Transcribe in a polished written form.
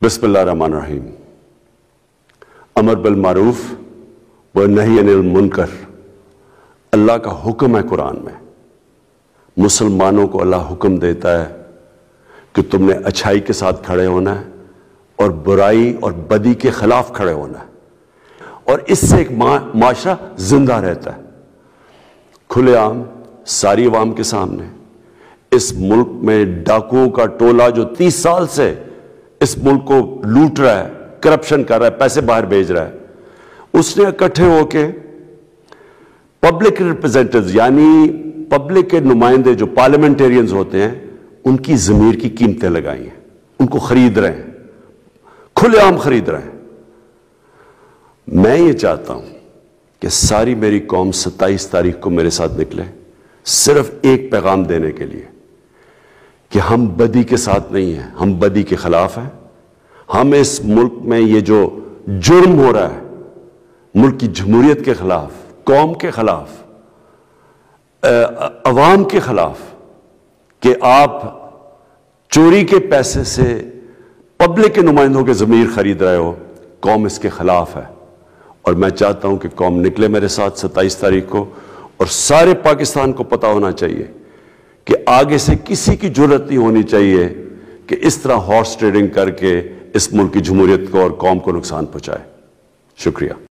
बिस्मिल्लाहिर्रहमानिर्रहीम। अमर बिल मारूफ व नही अनिल मुनकर अल्लाह का हुक्म है। कुरान में मुसलमानों को अल्लाह हुक्म देता है कि तुमने अच्छाई के साथ खड़े होना है और बुराई और बदी के खिलाफ खड़े होना है, और इससे एक माशरा जिंदा रहता है। खुलेआम सारी अवाम के सामने इस मुल्क में डाकुओं का टोला जो 30 साल से इस मुल्क को लूट रहा है, करप्शन कर रहा है, पैसे बाहर भेज रहा है, उसने इकट्ठे होके पब्लिक रिप्रेजेंटेटिव्स यानी पब्लिक के नुमाइंदे जो पार्लियामेंटेरियंस होते हैं, उनकी ज़मीर की कीमतें लगाई हैं, उनको खरीद रहे हैं, खुलेआम खरीद रहे हैं। मैं ये चाहता हूं कि सारी मेरी कौम 27 तारीख को मेरे साथ निकले, सिर्फ एक पैगाम देने के लिए कि हम बदी के साथ नहीं हैं, हम बदी के खिलाफ हैं। हम इस मुल्क में ये जो जुर्म हो रहा है, मुल्क की जमहूरियत के खिलाफ, कौम के खिलाफ, अवाम के खिलाफ, कि आप चोरी के पैसे से पब्लिक के नुमाइंदों के ज़मीर खरीद रहे हो, कौम इसके खिलाफ है। और मैं चाहता हूं कि कौम निकले मेरे साथ 27 तारीख को, और सारे पाकिस्तान को पता होना चाहिए कि आगे से किसी की जरूरत नहीं होनी चाहिए कि इस तरह हॉर्स ट्रेडिंग करके इस मुल्क की जमहूरियत को और कौम को नुकसान पहुंचाए। शुक्रिया।